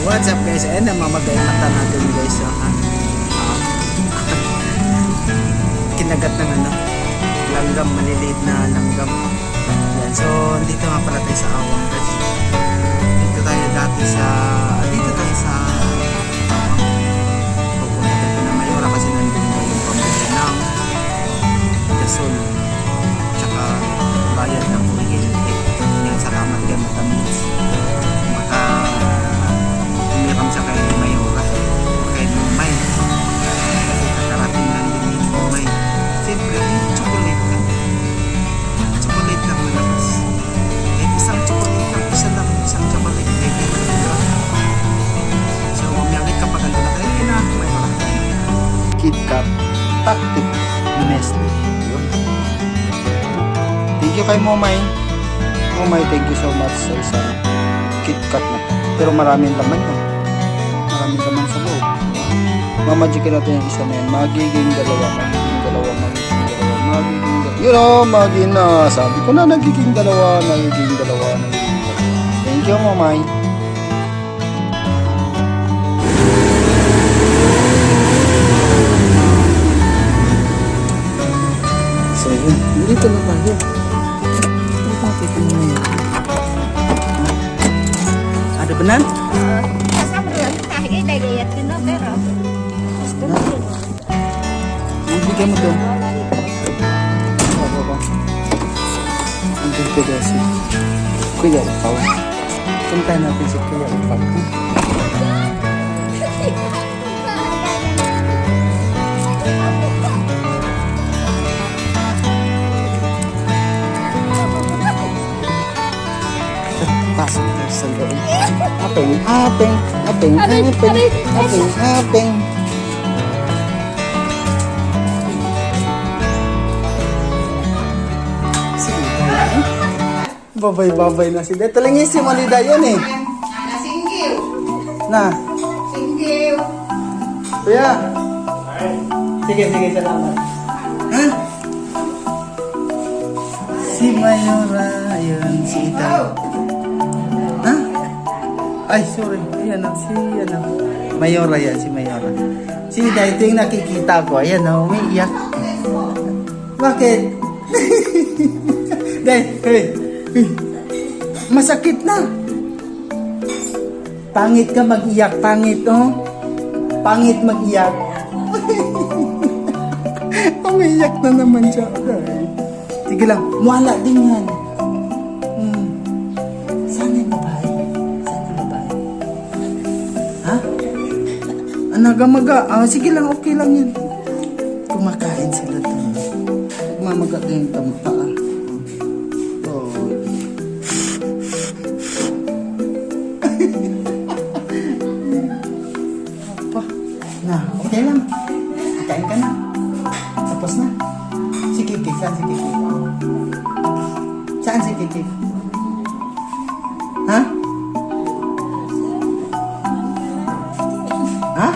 what's up guys? Ayan, namamagay mata natin guys. So, kinagat ng langgam, maliliit na langgam. Yan. So, dito nga pala tayo sa Awang guys. Dito tayo sa pupunta tayo na Mayora kasi nandun na yung pamilya ng gasol. Tsaka bayad ng kuryente. Yan, salamat kay Matamis. Maka umiram siya kay Mayora. Kay Lumay. Kasi kakarating lang din yung Lumay. Siyempre, chocolate lang. Chocolate lang malakas. Kahit isang chocolate lang, isang chocolate. So, umiyagit kapag ando na tayo, Mayora. KitKat Tactic Nestle. Yun. Thank you kay Momay. Momay, thank you so much sa isang KitKat na to. Pero maraming laman yun. Maraming laman sa loob. Mamagikin natin yung isa na yan. Magiging dalawa. You know, sabi ko na nagiging dalawa. Thank you, Momay. So, yun. Dito na tayo. Ada benar? Kasama lang kahit dagayat din no pero Bigyan mo doon. Ang ganda daw si Kuya Upaw. Puntahan natin si Kuya Upaw. Pasok tayo sa loob. Apeng. Babay na si Dito lang yung si Malida yun eh. Singgiw. Na. Singgiw. Kuya. Sige, salamat. Ha? Si Mayora, ayun, si Ida. Ha? Ay, sorry. Ayan o, Mayora yan, si Mayora. Si Ida, ito yung nakikita ko. Ayan o, umiiyak. Bakit? Dahil, hey. Masakit na. Pangit ka mag-iyak, pangit, oh. Pangit mag-iyak. Umiiyak na naman siya. Sige lang, wala din yan. Sana yung babae. Ha? Anagamaga. Sige lang, okay lang yan. Kumakain sila doon. Mamaga din yung tampa. Na, okay lang. Kain ka na. Tapos na. Si Kiki, saan si Kiki? Saan si Kiki? Ha? Ha?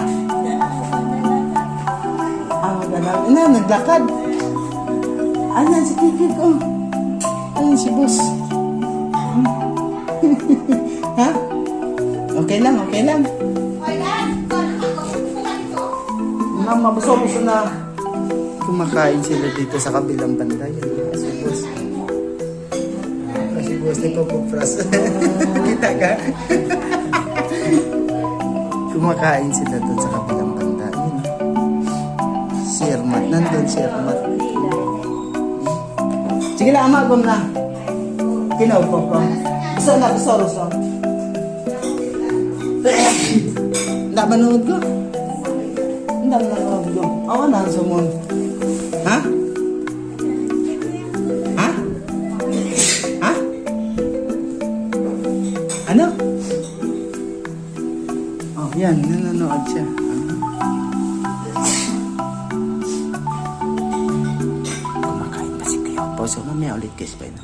Naglakad. Ayan si Kiki ko. Ayan si boss. Ha? Okay lang. Mabuso na. Kumakain sila dito sa kabilang banda. Kasi boss nagpapupras. Kita ka? Kumakain sila doon sa kabilang banda. Yun. Sirmat. Nandun sirmat. Sige lang, amagom na. Kinaupo ko. Gusto. Nggak manood ko. Awan na sa mon. Ha? Ano? Oh, yan. Nanonood siya. Kumakain pa si Kuya Upaw. So, mamaya ulit guys pa yun.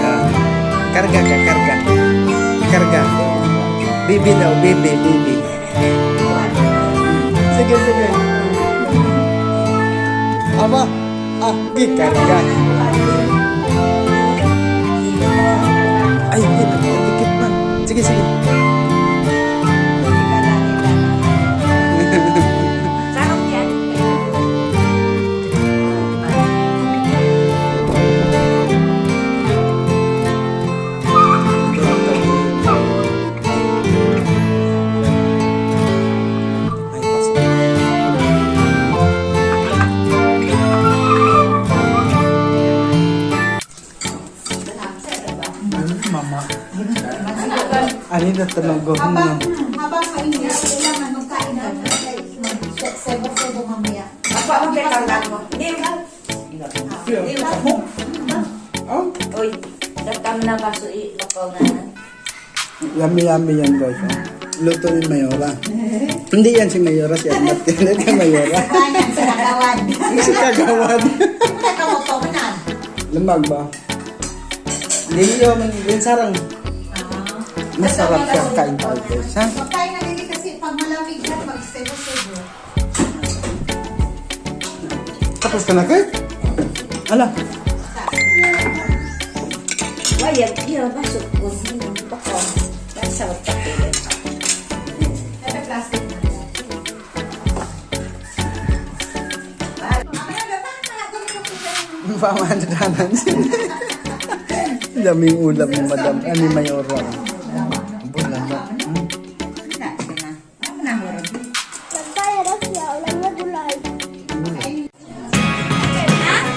Yan. Karga. Bibi daw, bibi. Sige. Aba, gikarga. Ay, dikit Sige, sige. Sarap yan. Ay, pasok. Mama. Ano na tanong mo? Habang mainit, kailangan magkain ka na. Sebo-sebo mamaya. Apa ang kailangan mo? Hindi mo. Oh, Uy, datam na baso ipapaw na. yummy yan guys. Oh. Luto ni Mayora. Hindi yan si Mayora, si Agnat. Yan si Mayora. Kain sa nagawan. Si Kagawad. Wala ka mo to, manan. Lamag ba? Hindi yun sarang. Masarap siya kain tayo guys. Ha? Magkain na din kasi pag malamig na, mag-sebo-sebo. Tapos ka na kayo? Ala. Wayag, iya baso ko. Ipapaw. Nasa wata ko. Pero plastic na. Mamaya dapat na, ganito ko sa Pamadanan. Daming ulam ni Madam. Ani Mayora. Bulala.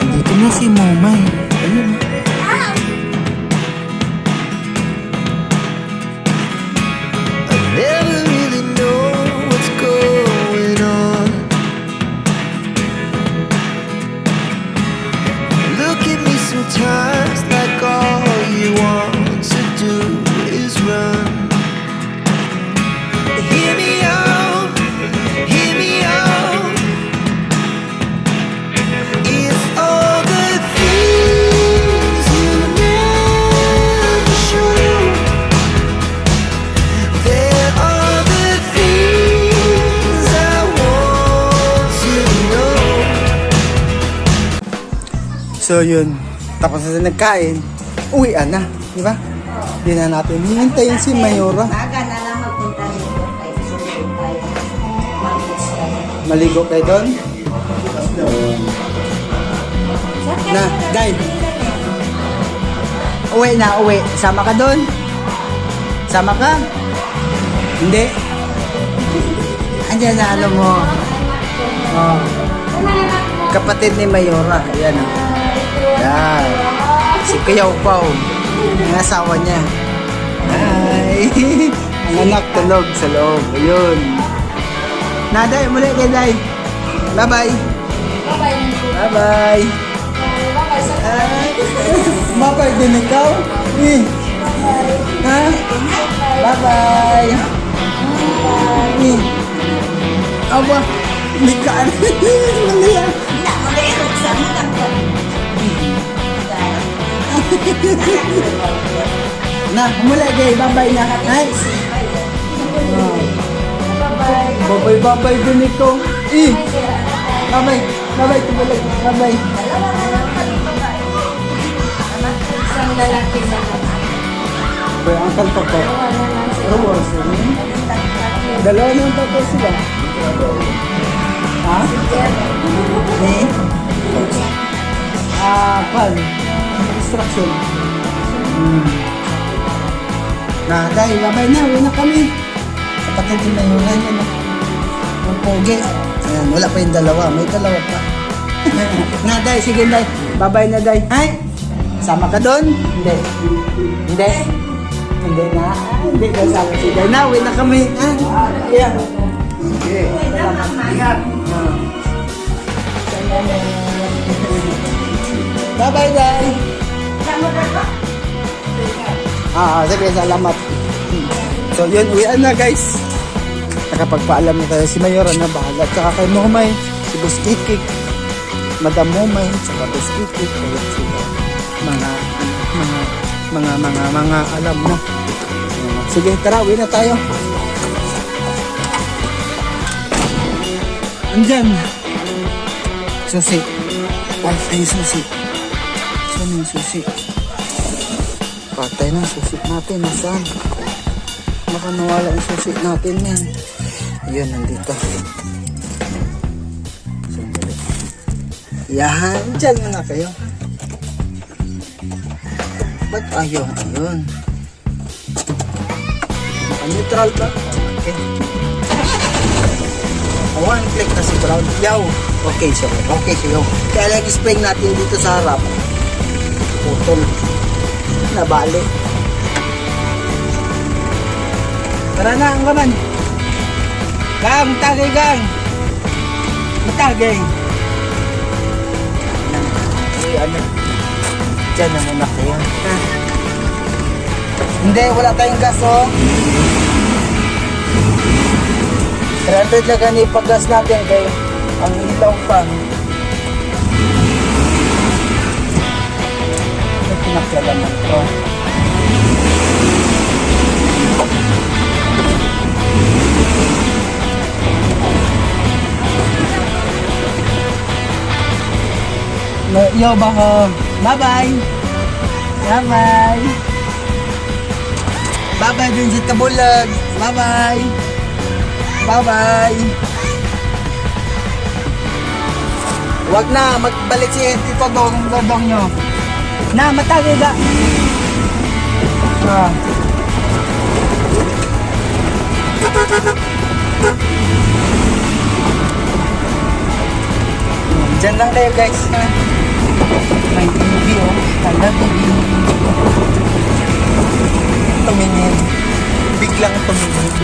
Dito na si Momay. Ayun. Never really know what's going on. Look at me sometimes like all you want to do is run. Hear me out, hear me out. It's all the things you never show. There are the things I want to know. So yun. Tapos na nagkain. Uwian na. Di ba? Hindi na natin hihintayin si Mayora. Baga na lang magpunta dito kay Sulit tayo. Maligo kayo doon. Na, Day. Uwi na, uwi. Sama ka doon? Sama ka? Hindi. Andiyan na ano mo. Oh. Kapatid ni Mayora. Ayan o. Yan. Si Kuya Upaw. Ang asawa niya. Ay. Ang anak tulog sa loob. Ayun. Naday, muli kay Day. Bye-bye. Bye-bye. Ay. Bye-bye din ikaw. Eh. Ha? Bye-bye. Eh. Aba. Hindi ka. Mali yan. Na, muli kay. Bye-bye na. Ay. Bye-bye. Bye-bye din ikaw. Eh. Bye-bye. Bye-bye. Tumulog. Bye-bye. Isang lalaki sa Kaya ang kanta ko. Awas. Dalawa na ang tato sila. Ha? Ni? Pan. Instruction. Na, dahil babay na. Uwi na kami. Kapatid din na yung ganyan. Ang pogi. Ayan, wala pa yung dalawa. May dalawa pa. Na, Day. Sige, Day. Babay na, Day. Ay! Sama ka doon? Hindi. Hindi. Hindi na. Hindi ka sama si Day. Na, uwi na kami. Yeah. Okay. Ingat. Bye-bye, Day. Sige, salamat. So, yun, uwian na, guys. Nakapagpaalam na tayo si Mayora na bahala. Tsaka kay Momay, si Boss Kikik, Madam Momay, tsaka Boss Kikik. Kaya sila, mga alam mo. Sige, tara, uwi na tayo. Andyan. Susi. Ay, susi. Saan yung susi? Patay na, susi natin. Nasaan? Baka nawala yung susi natin yan. Ayan, nandito. Sandali. Yan, dyan muna kayo. Ba't ayaw? Ayun. Neutral ba? Okay. One click na si Brown. Yaw. Okay siya. Okay siya. Kaya lang spring natin dito sa harap. Putol. Nabali. Tara na, ang gaman. Gang, tagay gang. Matagay. Ano? Diyan na muna kayo. Hindi, wala tayong gas, oh. 300 lang ganyan pag-gas natin kaya ang ilaw pa. May pinakyalaman ito. Yo, baka. Bye-bye. Bye-bye. Bye-bye din sa Tabulag. Bye-bye. Bye-bye. Huwag na, magbalik si Tito Dodong nyo. Na, matagay ka. Diyan lang tayo guys. May TV oh. Kala TV. Tumingin. Biglang tumingin.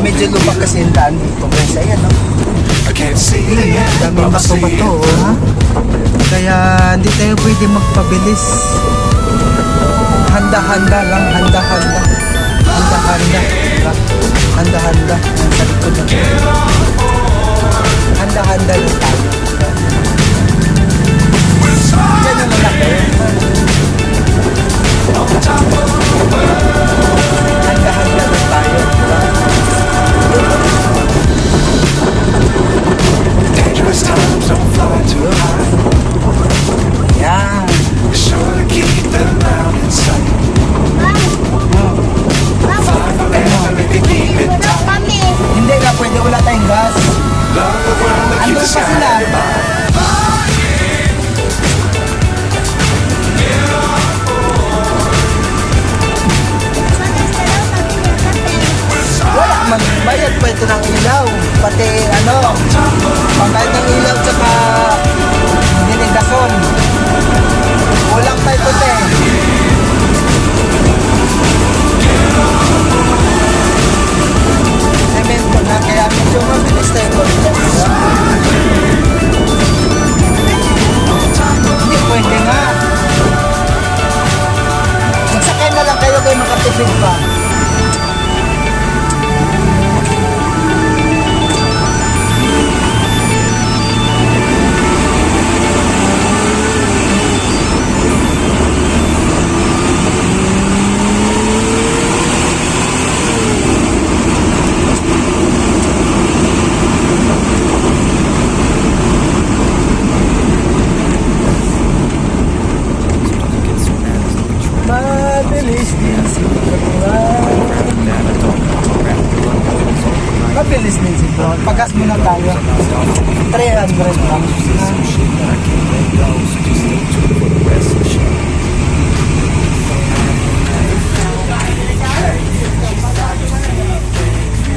Medyo lubak kasi yung daan dito guys. Ayan no. Daming bato-bato oh. Kaya hindi tayo pwede magpabilis. Handa-handa lang. Handa-handa. Handa-handa. Handa-handa. Sa likod na. Handa-handa lang tayo. Yan ang malaki. Handa-handa lang tayo. Dangerous times don't fly too high. Yan. Be sure to keep them out in sight. Fly forever if you keep it tight. Hindi na pwede, wala tayong gas. Love the world and keep Andun the pa sky sila. above. Wala man, bayad pa ito ng ilaw. Pati ano, pangbayad ng ilaw tsaka dinigason. Walang tayo puti. Semento na, kaya medyo mabilis tayo puti. Hindi pwede nga. Magsakay na lang kayo kayo makatipid pa. Mabilis din si Brown. Mabilis din si Brown. Pagkas muna tayo. 300 lang.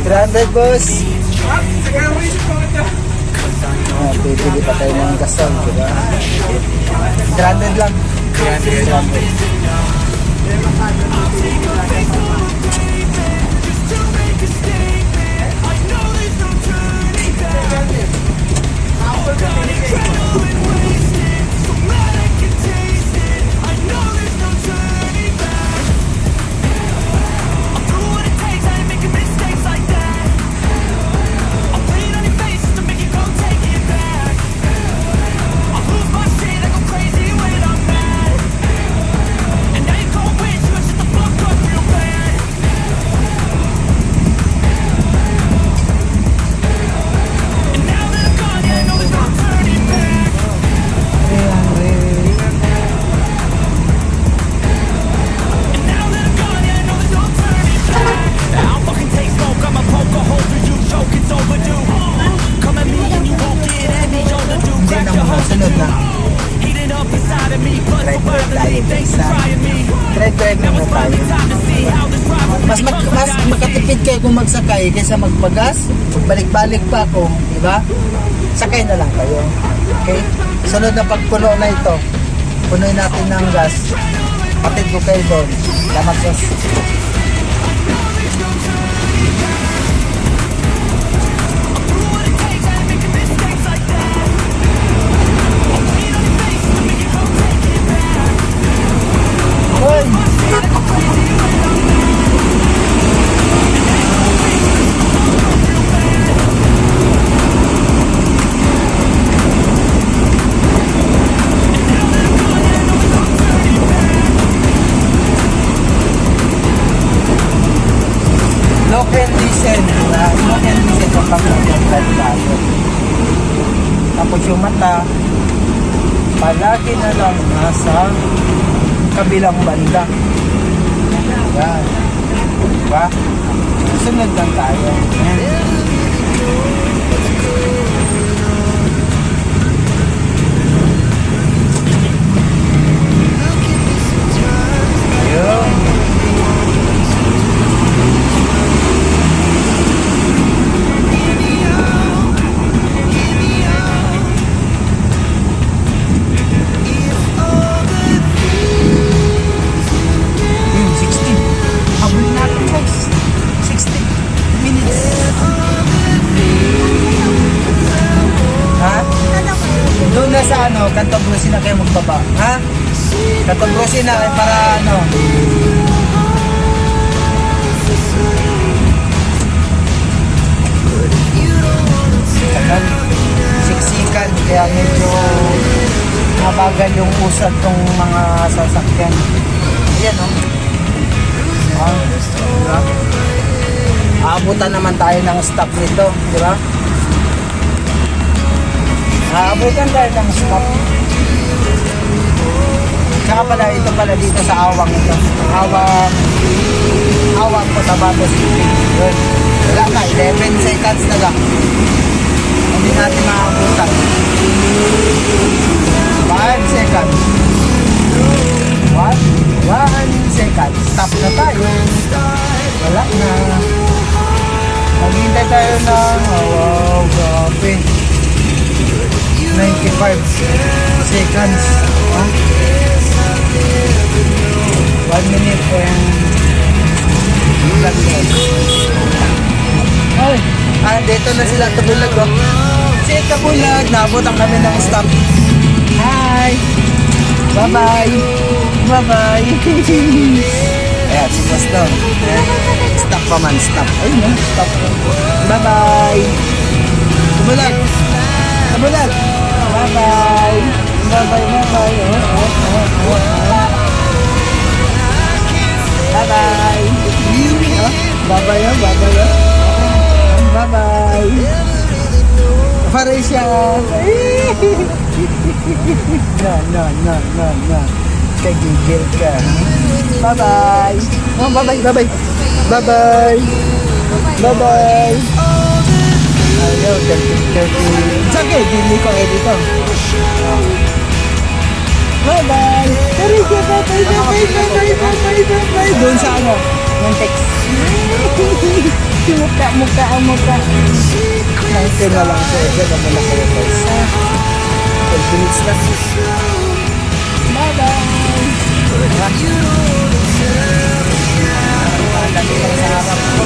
$300 boss. Bibili pa tayo ng gasol, diba? 300 lang. 300. Magsakay muna tayo. Mas makatipid kayo kung magsakay kaysa magpagas. Balik-balik pa ako, di ba? Sakay na lang kayo. Okay? Sunod na pagpuno na ito, punuin natin ng gas. Patid ko kayo doon. Salamat, boss. Hoy! Lock and listen. Lock and listen kapag nag-drive tayo. Tapos yung mata, palagi na lang nasa kabilang banda. Yan. Diba? Sunod lang tayo. Yan. Ayun. Doon na sa ano, Cantobrosi na kayo magbaba. Ha? Cantobrosi na para ano. Tagal. Siksikan. Kaya medyo mabagal yung usad tong mga sasakyan. Ayan o. Diba? Aabutan naman tayo ng stop nito. Diba? Aabutan tayo ng stop. Tsaka pala, ito pala dito sa Awang ito. Awang Cotabato City. Yun. Wala na, 11 seconds na lang. Hindi natin maabutan. 5 seconds. 1 second. Stop na tayo. Wala na. Maghintay tayo ng, wow, grabe. 95 seconds. 1 minute and ay, dito na sila Tabulag. Si Tabulag, naabutan kami ng stop. Hi! Bye-bye! Bye-bye! Ayan, si Pastor. Stop pa man, stop. Ayun na, stop. Bye-bye! Tabulag! Tabulag! Bye-bye! Bye-bye, bye-bye! Bye-bye! Bye-bye, bye-bye! Bye-bye! Pare siya! No. Kagigil ka. Bye-bye! Oh, bye-bye, bye-bye! Bye-bye! Bye-bye! Ayaw, dirty. Sige, dili ko edito. Bye-bye! Pare siya, bye-bye! Doon sa ano? Yung text. Mukha ang mukha. Nangkin na lang siya. Diyan na mula kayo guys. 12 minutes lang. Bye-bye! Lagi lang sa harap ko.